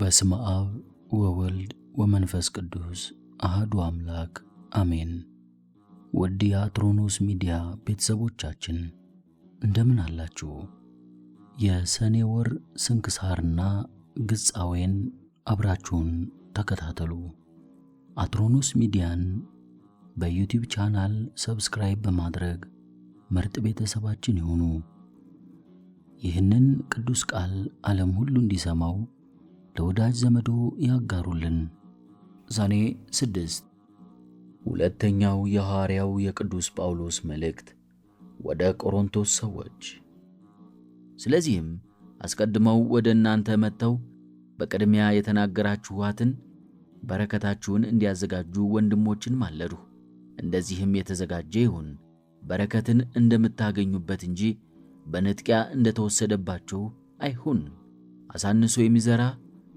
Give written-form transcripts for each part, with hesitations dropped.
በስመ አብ ወወልድ ወመንፈስ ቅዱስ አሐዱ አምላክ አሜን። ውድ የአትሮኖስ ሚዲያ ቤተሰቦቻችን እንደምን አላችሁ? የሰኔ ወር ስንክሳርና ግጻዌን አብራችሁን ተከታተሉ። አትሮኖስ ሚዲያን በዩቲዩብ ቻናል ሰብስክራይብ በማድረግ ምርጥ ቤተሰባችን ይሁኑ። ይህንን ቅዱስ ቃል ዓለም ሁሉ እንዲሰማው ለወዳጅ ዘመዶ ያጋሩልን። ሰኔ 6 ሁለተኛው የሐዋርያው የቅዱስ ጳውሎስ መልእክት ወደ ቆሮንቶስ ሰዎች። ስለዚህም አስቀድመው ወደ እናንተ መጥተው በቅድሚያ የተናገራችኋትን በረከታችሁን እንዲያዘጋጁ ወንድሞችን ማለዱ። እንደዚህም የተዘጋጀ ይሁን፣ በረከትን እንደምታገኙበት እንጂ በንጥቂያ እንደተወሰደባቸው አይሁን። አሳንሶ የሚዘራ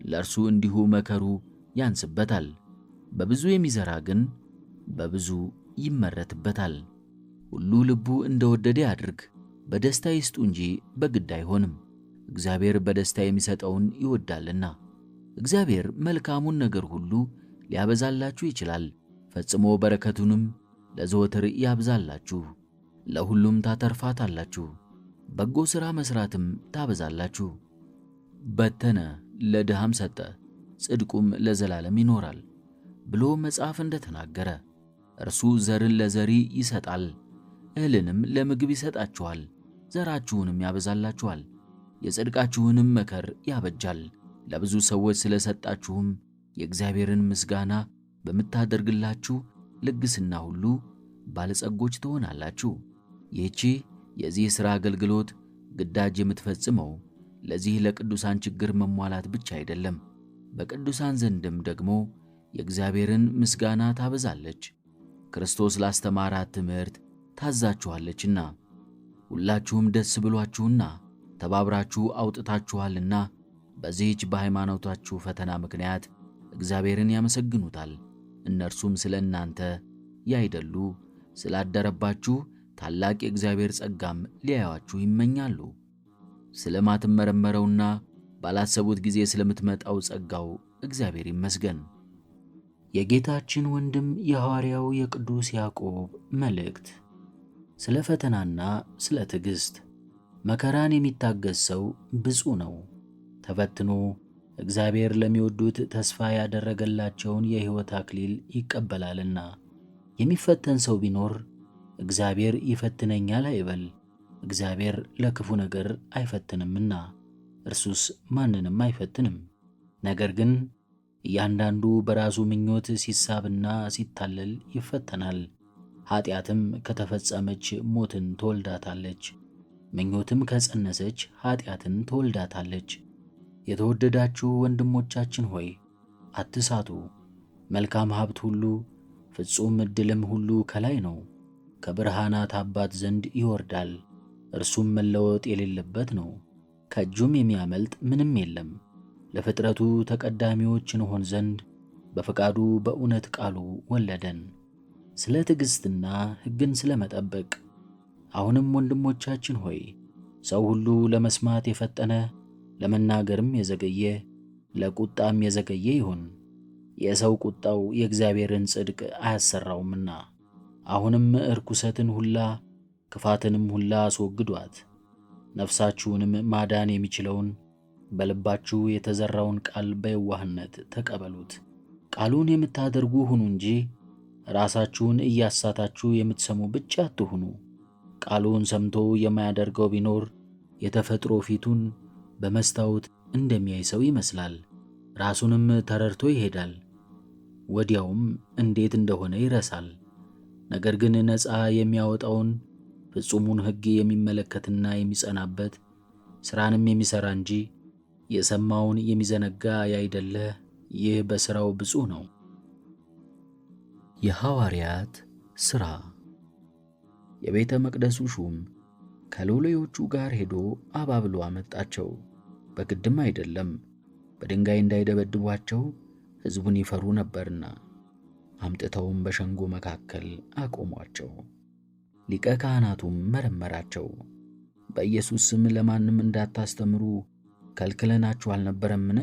ለእርሱ እንዲሁ መከሩ ያንስበታል፣ በብዙ የሚዘራ ግን በብዙ ይመረትበታል። ሁሉ ልቡ እንደወደደ ያድርግ፣ በደስታ ይስጡ እንጂ በግድ አይሆንም፣ እግዚአብሔር በደስታ የሚሰጠውን ይወዳልና። እግዚአብሔር መልካሙን ነገር ሁሉ ሊያበዛላችሁ ይችላል፣ ፈጽሞ በረከቱንም ለዘወትር ያብዛላችሁ፣ ለሁሉም ታተርፋታላችሁ፣ በጎ ሥራ መሥራትም ታበዛላችሁ። በተነ ለድሃም ሰጠ፣ ጽድቁም ለዘላለም ይኖራል ብሎ መጽሐፍ እንደተናገረ እርሱ ዘርን ለዘሪ ይሰጣል፣ እህልንም ለምግብ ይሰጣችኋል፣ ዘራችሁንም ያበዛላችኋል፣ የጽድቃችሁንም መከር ያበጃል። ለብዙ ሰዎች ስለሰጣችሁም የእግዚአብሔርን ምስጋና በምታደርግላችሁ ልግስና ሁሉ ባለጸጎች ትሆናላችሁ። ይህቺ የዚህ ሥራ አገልግሎት ግዳጅ የምትፈጽመው ለዚህ ለቅዱሳን ችግር መሟላት ብቻ አይደለም፣ በቅዱሳን ዘንድም ደግሞ የእግዚአብሔርን ምስጋና ታበዛለች። ክርስቶስ ላስተማራት ትምህርት ታዛችኋለችና፣ ሁላችሁም ደስ ብሏችሁና ተባብራችሁ አውጥታችኋልና በዚህች በሃይማኖታችሁ ፈተና ምክንያት እግዚአብሔርን ያመሰግኑታል። እነርሱም ስለ እናንተ ያይደሉ ስላደረባችሁ ታላቅ የእግዚአብሔር ጸጋም ሊያዩአችሁ ይመኛሉ። ስለማትመረመረውና ባላሰቡት ጊዜ ስለምትመጣው ጸጋው እግዚአብሔር ይመስገን። የጌታችን ወንድም የሐዋርያው የቅዱስ ያዕቆብ መልእክት። ስለ ፈተናና ስለ ትዕግሥት። መከራን የሚታገሥ ሰው ብፁዕ ነው፣ ተፈትኖ እግዚአብሔር ለሚወዱት ተስፋ ያደረገላቸውን የሕይወት አክሊል ይቀበላልና። የሚፈተን ሰው ቢኖር እግዚአብሔር ይፈትነኛል አይበል፣ እግዚአብሔር ለክፉ ነገር አይፈትንምና እርሱስ ማንንም አይፈትንም። ነገር ግን እያንዳንዱ በራሱ ምኞት ሲሳብና ሲታለል ይፈተናል። ኃጢአትም ከተፈጸመች ሞትን ትወልዳታለች፣ ምኞትም ከጸነሰች ኃጢአትን ትወልዳታለች። የተወደዳችሁ ወንድሞቻችን ሆይ አትሳቱ። መልካም ሀብት ሁሉ ፍጹም ዕድልም ሁሉ ከላይ ነው፣ ከብርሃናት አባት ዘንድ ይወርዳል። እርሱም መለወጥ የሌለበት ነው፣ ከእጁም የሚያመልጥ ምንም የለም። ለፍጥረቱ ተቀዳሚዎች እንሆን ዘንድ በፈቃዱ በእውነት ቃሉ ወለደን፣ ስለ ትዕግሥትና ሕግን ስለ መጠበቅ። አሁንም ወንድሞቻችን ሆይ ሰው ሁሉ ለመስማት የፈጠነ ለመናገርም የዘገየ ለቁጣም የዘገየ ይሁን፣ የሰው ቁጣው የእግዚአብሔርን ጽድቅ አያሰራውምና። አሁንም እርኩሰትን ሁላ ክፋትንም ሁላ አስወግዷት፣ ነፍሳችሁንም ማዳን የሚችለውን በልባችሁ የተዘራውን ቃል በየዋህነት ተቀበሉት። ቃሉን የምታደርጉ ሁኑ እንጂ ራሳችሁን እያሳታችሁ የምትሰሙ ብቻ አትሁኑ። ቃሉን ሰምቶ የማያደርገው ቢኖር የተፈጥሮ ፊቱን በመስታወት እንደሚያይ ሰው ይመስላል። ራሱንም ተረድቶ ይሄዳል፣ ወዲያውም እንዴት እንደሆነ ይረሳል። ነገር ግን ነፃ የሚያወጣውን ፍጹሙን ሕግ የሚመለከትና የሚጸናበት ሥራንም የሚሠራ እንጂ የሰማውን የሚዘነጋ ያይደለ፣ ይህ በሥራው ብፁዕ ነው። የሐዋርያት ሥራ። የቤተ መቅደሱ ሹም ከሎሌዎቹ ጋር ሄዶ አባብሎ አመጣቸው፣ በግድም አይደለም፣ በድንጋይ እንዳይደበድቧቸው ሕዝቡን ይፈሩ ነበርና። አምጥተውም በሸንጎ መካከል አቆሟቸው። ሊቀ ካህናቱም መረመራቸው፣ በኢየሱስ ስም ለማንም እንዳታስተምሩ ከልክለናችሁ አልነበረምን?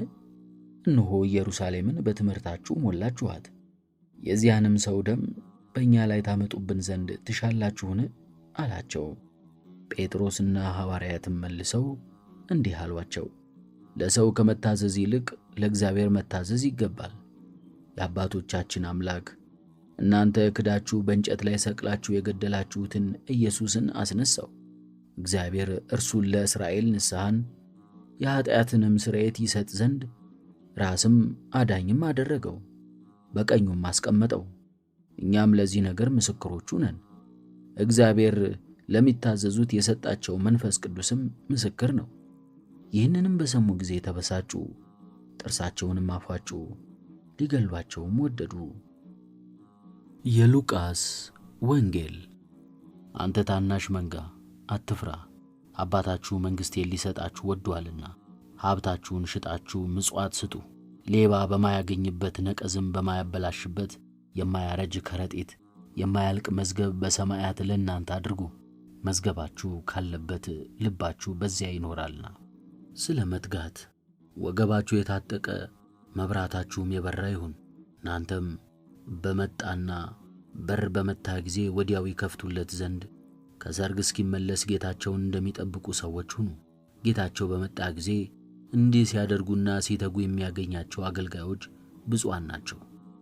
እነሆ ኢየሩሳሌምን በትምህርታችሁ ሞላችኋት። የዚያንም ሰው ደም በእኛ ላይ ታመጡብን ዘንድ ትሻላችሁን? አላቸው። ጴጥሮስና ሐዋርያትም መልሰው እንዲህ አሏቸው፣ ለሰው ከመታዘዝ ይልቅ ለእግዚአብሔር መታዘዝ ይገባል። የአባቶቻችን አምላክ እናንተ ክዳችሁ በእንጨት ላይ ሰቅላችሁ የገደላችሁትን ኢየሱስን አስነሣው። እግዚአብሔር እርሱን ለእስራኤል ንስሐን የኀጢአትንም ስርየት ይሰጥ ዘንድ ራስም አዳኝም አደረገው፣ በቀኙም አስቀመጠው። እኛም ለዚህ ነገር ምስክሮቹ ነን። እግዚአብሔር ለሚታዘዙት የሰጣቸው መንፈስ ቅዱስም ምስክር ነው። ይህንንም በሰሙ ጊዜ ተበሳጩ፣ ጥርሳቸውንም አፏጩ፣ ሊገሏቸውም ወደዱ። የሉቃስ ወንጌል። አንተ ታናሽ መንጋ አትፍራ፣ አባታችሁ መንግሥቴን ሊሰጣችሁ ወዶአልና። ሀብታችሁን ሽጣችሁ ምጽዋት ስጡ፣ ሌባ በማያገኝበት ነቀዝም በማያበላሽበት የማያረጅ ከረጢት የማያልቅ መዝገብ በሰማያት ለእናንተ አድርጉ። መዝገባችሁ ካለበት ልባችሁ በዚያ ይኖራልና። ስለ መትጋት ወገባችሁ የታጠቀ መብራታችሁም የበራ ይሁን። እናንተም በመጣና በር በመታ ጊዜ ወዲያው ይከፍቱለት ዘንድ ከሰርግ እስኪመለስ ጌታቸውን እንደሚጠብቁ ሰዎች ሁኑ። ጌታቸው በመጣ ጊዜ እንዲህ ሲያደርጉና ሲተጉ የሚያገኛቸው አገልጋዮች ብፁዓን ናቸው።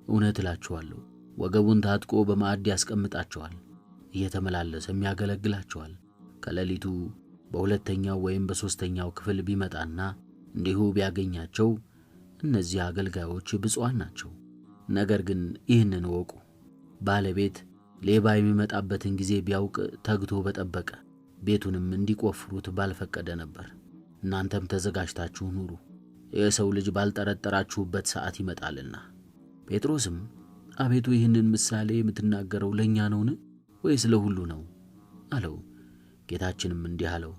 እውነት እላችኋለሁ፣ ወገቡን ታጥቆ በማዕድ ያስቀምጣቸዋል፣ እየተመላለሰም ያገለግላቸዋል። ከሌሊቱ በሁለተኛው ወይም በሦስተኛው ክፍል ቢመጣና እንዲሁ ቢያገኛቸው እነዚህ አገልጋዮች ብፁዓን ናቸው። ነገር ግን ይህንን እወቁ፣ ባለቤት ሌባ የሚመጣበትን ጊዜ ቢያውቅ ተግቶ በጠበቀ፣ ቤቱንም እንዲቆፍሩት ባልፈቀደ ነበር። እናንተም ተዘጋጅታችሁ ኑሩ፣ የሰው ልጅ ባልጠረጠራችሁበት ሰዓት ይመጣልና። ጴጥሮስም አቤቱ ይህንን ምሳሌ የምትናገረው ለእኛ ነውን ወይስ ለሁሉ ነው አለው። ጌታችንም እንዲህ አለው፣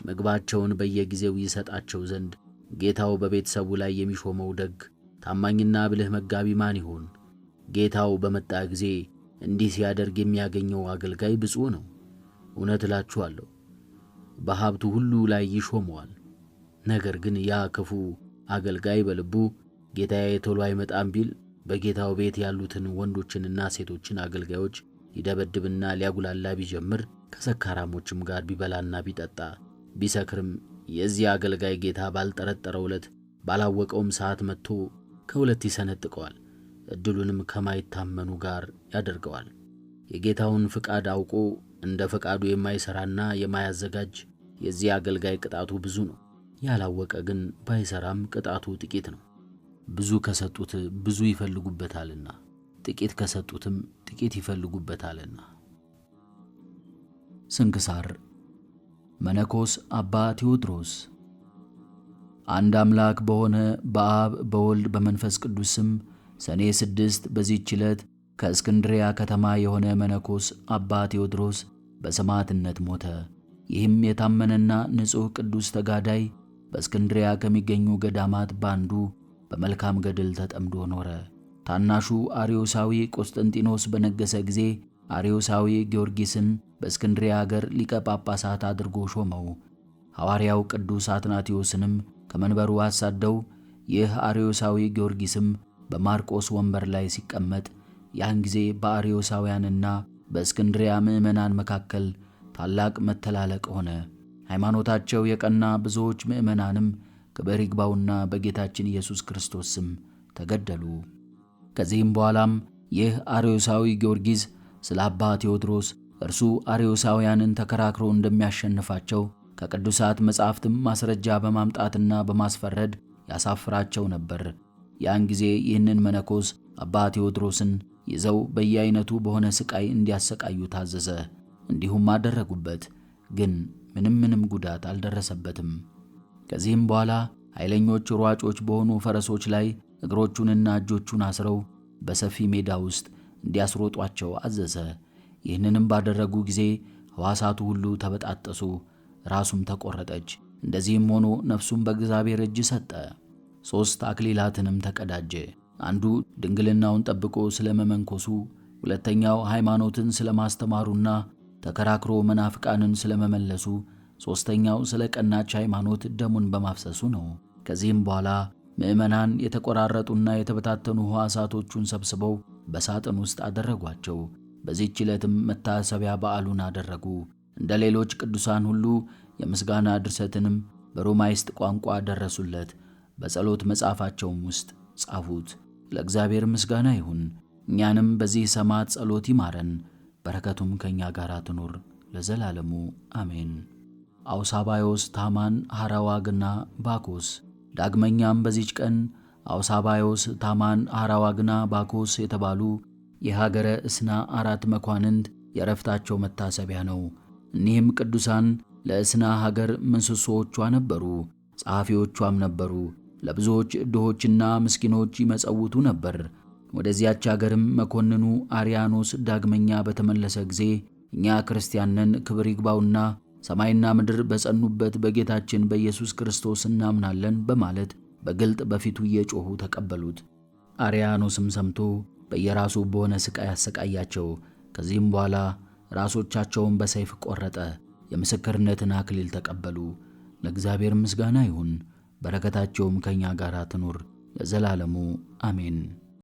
ምግባቸውን በየጊዜው ይሰጣቸው ዘንድ ጌታው በቤተሰቡ ላይ የሚሾመው ደግ ታማኝና ብልህ መጋቢ ማን ይሆን? ጌታው በመጣ ጊዜ እንዲህ ሲያደርግ የሚያገኘው አገልጋይ ብፁዕ ነው። እውነት እላችኋለሁ በሀብቱ ሁሉ ላይ ይሾመዋል። ነገር ግን ያ ክፉ አገልጋይ በልቡ ጌታዬ ቶሎ አይመጣም ቢል በጌታው ቤት ያሉትን ወንዶችንና ሴቶችን አገልጋዮች ይደበድብና ሊያጉላላ ቢጀምር ከሰካራሞችም ጋር ቢበላና ቢጠጣ ቢሰክርም የዚህ አገልጋይ ጌታ ባልጠረጠረው ዕለት ባላወቀውም ሰዓት መጥቶ ከሁለት ይሰነጥቀዋል፣ ዕድሉንም ከማይታመኑ ጋር ያደርገዋል። የጌታውን ፍቃድ አውቆ እንደ ፈቃዱ የማይሠራና የማያዘጋጅ የዚህ አገልጋይ ቅጣቱ ብዙ ነው። ያላወቀ ግን ባይሠራም ቅጣቱ ጥቂት ነው። ብዙ ከሰጡት ብዙ ይፈልጉበታልና፣ ጥቂት ከሰጡትም ጥቂት ይፈልጉበታልና። ስንክሳር መነኮስ አባ ቴዎድሮስ። አንድ አምላክ በሆነ በአብ በወልድ በመንፈስ ቅዱስ ስም ሰኔ 6 በዚህች ዕለት ከእስክንድርያ ከተማ የሆነ መነኮስ አባ ቴዎድሮስ በሰማዕትነት ሞተ። ይህም የታመነና ንጹሕ ቅዱስ ተጋዳይ በእስክንድርያ ከሚገኙ ገዳማት ባንዱ በመልካም ገድል ተጠምዶ ኖረ። ታናሹ አርዮሳዊ ቆስጠንጢኖስ በነገሰ ጊዜ አርዮሳዊ ጊዮርጊስን በእስክንድርያ አገር ሊቀ ጳጳሳት አድርጎ ሾመው። ሐዋርያው ቅዱስ አትናቴዎስንም ከመንበሩ አሳደው። ይህ አርዮሳዊ ጊዮርጊስም በማርቆስ ወንበር ላይ ሲቀመጥ ያን ጊዜ በአርዮሳውያንና በእስክንድርያ ምዕመናን መካከል ታላቅ መተላለቅ ሆነ። ሃይማኖታቸው የቀና ብዙዎች ምዕመናንም ክብር ይግባውና በጌታችን ኢየሱስ ክርስቶስ ስም ተገደሉ። ከዚህም በኋላም ይህ አርዮሳዊ ጊዮርጊስ ስለ አባ ቴዎድሮስ እርሱ አርዮሳውያንን ተከራክሮ እንደሚያሸንፋቸው ከቅዱሳት መጻሕፍትም ማስረጃ በማምጣትና በማስፈረድ ያሳፍራቸው ነበር። ያን ጊዜ ይህንን መነኮስ አባ ቴዎድሮስን ይዘው በየአይነቱ በሆነ ስቃይ እንዲያሰቃዩ ታዘዘ። እንዲሁም አደረጉበት፣ ግን ምንም ጉዳት አልደረሰበትም። ከዚህም በኋላ ኃይለኞች ሯጮች በሆኑ ፈረሶች ላይ እግሮቹንና እጆቹን አስረው በሰፊ ሜዳ ውስጥ እንዲያስሮጧቸው አዘዘ። ይህንንም ባደረጉ ጊዜ ሕዋሳቱ ሁሉ ተበጣጠሱ፣ ራሱም ተቆረጠች። እንደዚህም ሆኖ ነፍሱን በእግዚአብሔር እጅ ሰጠ። 3 አክሊላትንም ተቀዳጀ። አንዱ ድንግልናውን ጠብቆ ስለ መመንኮሱ፣ ሁለተኛው ሃይማኖትን ስለ ማስተማሩና ተከራክሮ መናፍቃንን ስለ መመለሱ፣ ሦስተኛው ስለ ቀናች ሃይማኖት ደሙን በማፍሰሱ ነው። ከዚህም በኋላ ምዕመናን የተቆራረጡና የተበታተኑ ሕዋሳቶቹን ሰብስበው በሳጥን ውስጥ አደረጓቸው። በዚህች ዕለትም መታሰቢያ በዓሉን አደረጉ። እንደ ሌሎች ቅዱሳን ሁሉ የምስጋና ድርሰትንም በሮማይስጥ ቋንቋ ደረሱለት። በጸሎት መጽሐፋቸውም ውስጥ ጻፉት። ለእግዚአብሔር ምስጋና ይሁን። እኛንም በዚህ ሰማዕት ጸሎት ይማረን፣ በረከቱም ከእኛ ጋር ትኑር ለዘላለሙ አሜን። አውሳባዮስ፣ ታማን፣ ሐራዋግና ባኮስ። ዳግመኛም በዚች ቀን አውሳባዮስ፣ ታማን፣ ሐራዋግና ባኮስ የተባሉ የሀገረ እስና 4 መኳንንት የዕረፍታቸው መታሰቢያ ነው። እኒህም ቅዱሳን ለእስና ሀገር ምሰሶዎቿ ነበሩ፣ ጸሐፊዎቿም ነበሩ። ለብዙዎች ድሆችና ምስኪኖች ይመጸውቱ ነበር። ወደዚያች አገርም መኮንኑ አርያኖስ ዳግመኛ በተመለሰ ጊዜ እኛ ክርስቲያንን ክብር ይግባውና ሰማይና ምድር በጸኑበት በጌታችን በኢየሱስ ክርስቶስ እናምናለን በማለት በግልጥ በፊቱ እየጮኹ ተቀበሉት። አርያኖስም ሰምቶ በየራሱ በሆነ ሥቃይ ያሰቃያቸው። ከዚህም በኋላ ራሶቻቸውን በሰይፍ ቆረጠ። የምስክርነትን አክሊል ተቀበሉ። ለእግዚአብሔር ምስጋና ይሁን፣ በረከታቸውም ከእኛ ጋር ትኑር ለዘላለሙ አሜን።